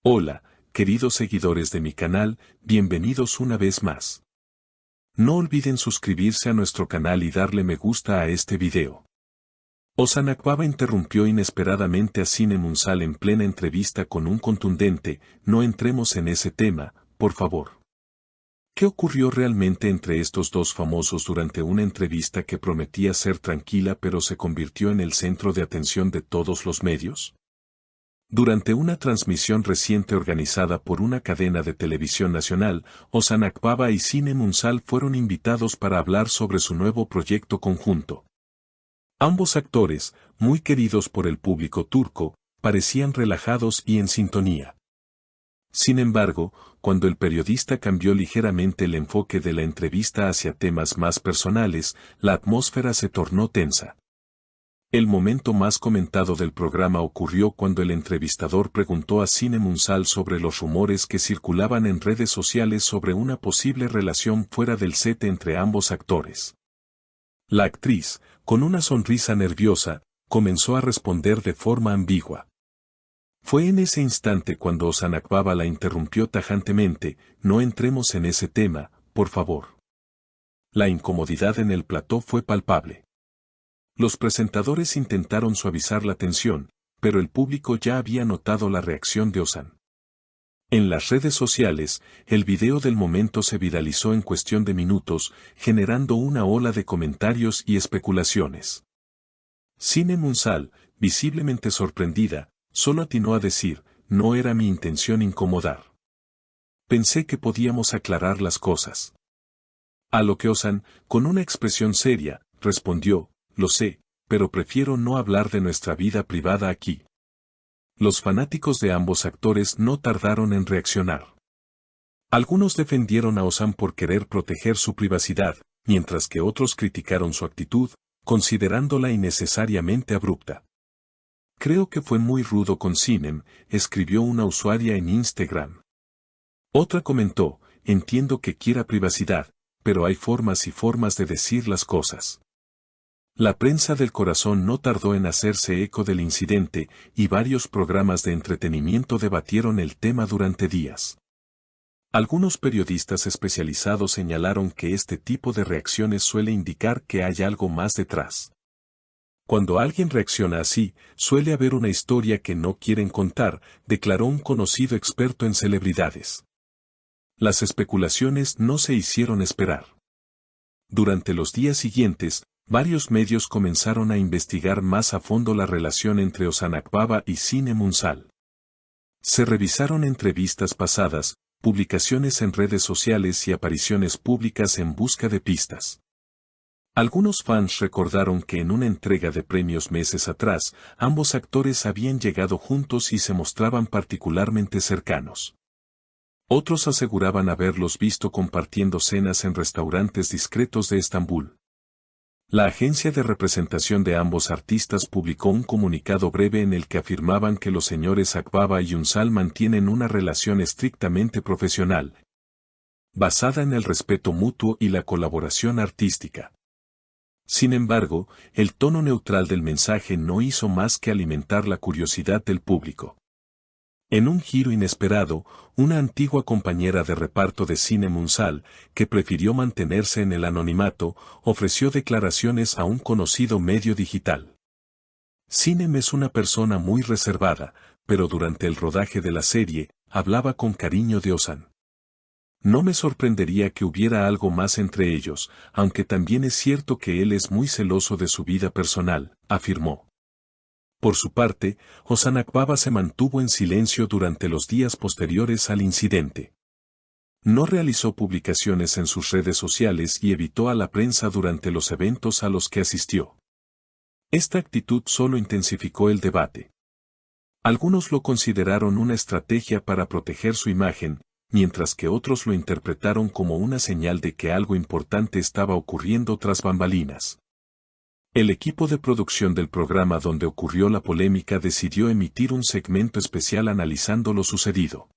Hola, queridos seguidores de mi canal, bienvenidos una vez más. No olviden suscribirse a nuestro canal y darle me gusta a este video. Ozan Akbaba interrumpió inesperadamente a Sinem Unsal en plena entrevista con un contundente: no entremos en ese tema, por favor. ¿Qué ocurrió realmente entre estos dos famosos durante una entrevista que prometía ser tranquila pero se convirtió en el centro de atención de todos los medios? Durante una transmisión reciente organizada por una cadena de televisión nacional, Ozan Akbaba y Sinem Unsal fueron invitados para hablar sobre su nuevo proyecto conjunto. Ambos actores, muy queridos por el público turco, parecían relajados y en sintonía. Sin embargo, cuando el periodista cambió ligeramente el enfoque de la entrevista hacia temas más personales, la atmósfera se tornó tensa. El momento más comentado del programa ocurrió cuando el entrevistador preguntó a Sinem Unsal sobre los rumores que circulaban en redes sociales sobre una posible relación fuera del set entre ambos actores. La actriz, con una sonrisa nerviosa, comenzó a responder de forma ambigua. Fue en ese instante cuando Ozan Akbaba la interrumpió tajantemente: no entremos en ese tema, por favor. La incomodidad en el plató fue palpable. Los presentadores intentaron suavizar la tensión, pero el público ya había notado la reacción de Ozan. En las redes sociales, el video del momento se viralizó en cuestión de minutos, generando una ola de comentarios y especulaciones. Sinem Unsal, visiblemente sorprendida, solo atinó a decir: no era mi intención incomodar. Pensé que podíamos aclarar las cosas. A lo que Ozan, con una expresión seria, respondió: lo sé, pero prefiero no hablar de nuestra vida privada aquí. Los fanáticos de ambos actores no tardaron en reaccionar. Algunos defendieron a Ozan por querer proteger su privacidad, mientras que otros criticaron su actitud, considerándola innecesariamente abrupta. Creo que fue muy rudo con Sinem, escribió una usuaria en Instagram. Otra comentó: entiendo que quiera privacidad, pero hay formas y formas de decir las cosas. La prensa del corazón no tardó en hacerse eco del incidente, y varios programas de entretenimiento debatieron el tema durante días. Algunos periodistas especializados señalaron que este tipo de reacciones suele indicar que hay algo más detrás. Cuando alguien reacciona así, suele haber una historia que no quieren contar, declaró un conocido experto en celebridades. Las especulaciones no se hicieron esperar. Durante los días siguientes, varios medios comenzaron a investigar más a fondo la relación entre Ozan Akbaba y Sinem Unsal. Se revisaron entrevistas pasadas, publicaciones en redes sociales y apariciones públicas en busca de pistas. Algunos fans recordaron que en una entrega de premios meses atrás, ambos actores habían llegado juntos y se mostraban particularmente cercanos. Otros aseguraban haberlos visto compartiendo cenas en restaurantes discretos de Estambul. La agencia de representación de ambos artistas publicó un comunicado breve en el que afirmaban que los señores Akbaba y Unsal mantienen una relación estrictamente profesional, basada en el respeto mutuo y la colaboración artística. Sin embargo, el tono neutral del mensaje no hizo más que alimentar la curiosidad del público. En un giro inesperado, una antigua compañera de reparto de Sinem Unsal, que prefirió mantenerse en el anonimato, ofreció declaraciones a un conocido medio digital. Sinem es una persona muy reservada, pero durante el rodaje de la serie, hablaba con cariño de Ozan. No me sorprendería que hubiera algo más entre ellos, aunque también es cierto que él es muy celoso de su vida personal, afirmó. Por su parte, Ozan Akbaba se mantuvo en silencio durante los días posteriores al incidente. No realizó publicaciones en sus redes sociales y evitó a la prensa durante los eventos a los que asistió. Esta actitud solo intensificó el debate. Algunos lo consideraron una estrategia para proteger su imagen, mientras que otros lo interpretaron como una señal de que algo importante estaba ocurriendo tras bambalinas. El equipo de producción del programa donde ocurrió la polémica decidió emitir un segmento especial analizando lo sucedido.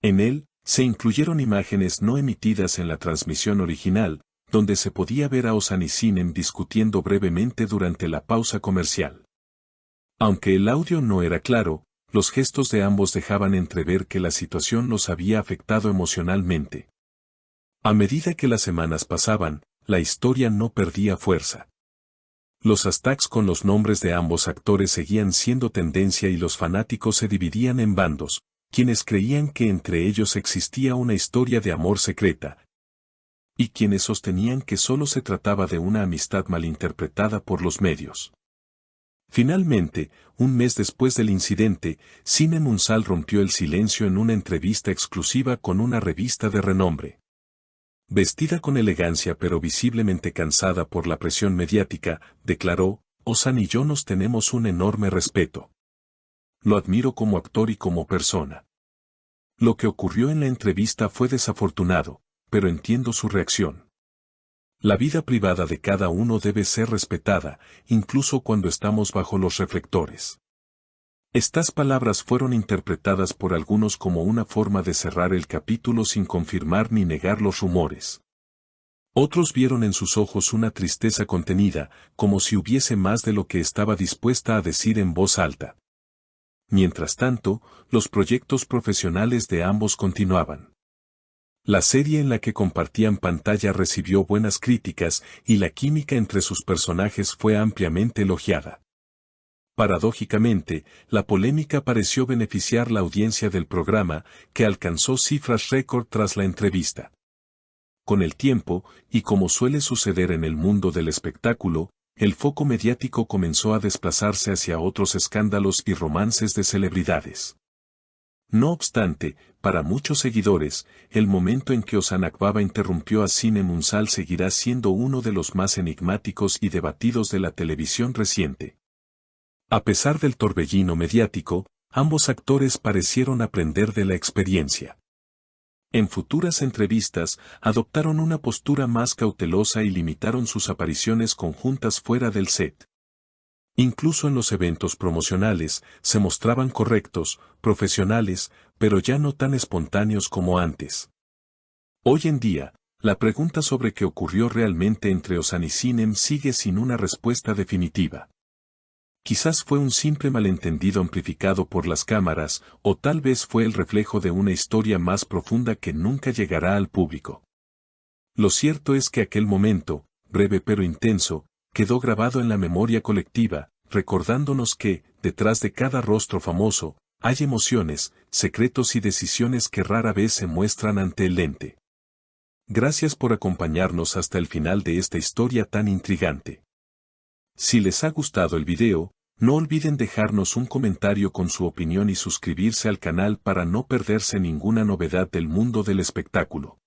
En él, se incluyeron imágenes no emitidas en la transmisión original, donde se podía ver a Ozan y Sinem discutiendo brevemente durante la pausa comercial. Aunque el audio no era claro, los gestos de ambos dejaban entrever que la situación los había afectado emocionalmente. A medida que las semanas pasaban, la historia no perdía fuerza. Los hashtags con los nombres de ambos actores seguían siendo tendencia y los fanáticos se dividían en bandos, quienes creían que entre ellos existía una historia de amor secreta, y quienes sostenían que solo se trataba de una amistad malinterpretada por los medios. Finalmente, un mes después del incidente, Siné Munsal rompió el silencio en una entrevista exclusiva con una revista de renombre. Vestida con elegancia pero visiblemente cansada por la presión mediática, declaró: "Ozan y yo nos tenemos un enorme respeto. Lo admiro como actor y como persona. Lo que ocurrió en la entrevista fue desafortunado, pero entiendo su reacción. La vida privada de cada uno debe ser respetada, incluso cuando estamos bajo los reflectores". Estas palabras fueron interpretadas por algunos como una forma de cerrar el capítulo sin confirmar ni negar los rumores. Otros vieron en sus ojos una tristeza contenida, como si hubiese más de lo que estaba dispuesta a decir en voz alta. Mientras tanto, los proyectos profesionales de ambos continuaban. La serie en la que compartían pantalla recibió buenas críticas y la química entre sus personajes fue ampliamente elogiada. Paradójicamente, la polémica pareció beneficiar la audiencia del programa, que alcanzó cifras récord tras la entrevista. Con el tiempo, y como suele suceder en el mundo del espectáculo, el foco mediático comenzó a desplazarse hacia otros escándalos y romances de celebridades. No obstante, para muchos seguidores, el momento en que Ozan Akbaba interrumpió a Siné Munsal seguirá siendo uno de los más enigmáticos y debatidos de la televisión reciente. A pesar del torbellino mediático, ambos actores parecieron aprender de la experiencia. En futuras entrevistas, adoptaron una postura más cautelosa y limitaron sus apariciones conjuntas fuera del set. Incluso en los eventos promocionales, se mostraban correctos, profesionales, pero ya no tan espontáneos como antes. Hoy en día, la pregunta sobre qué ocurrió realmente entre Ozan y Sinem sigue sin una respuesta definitiva. Quizás fue un simple malentendido amplificado por las cámaras, o tal vez fue el reflejo de una historia más profunda que nunca llegará al público. Lo cierto es que aquel momento, breve pero intenso, quedó grabado en la memoria colectiva, recordándonos que, detrás de cada rostro famoso, hay emociones, secretos y decisiones que rara vez se muestran ante el lente. Gracias por acompañarnos hasta el final de esta historia tan intrigante. Si les ha gustado el video, no olviden dejarnos un comentario con su opinión y suscribirse al canal para no perderse ninguna novedad del mundo del espectáculo.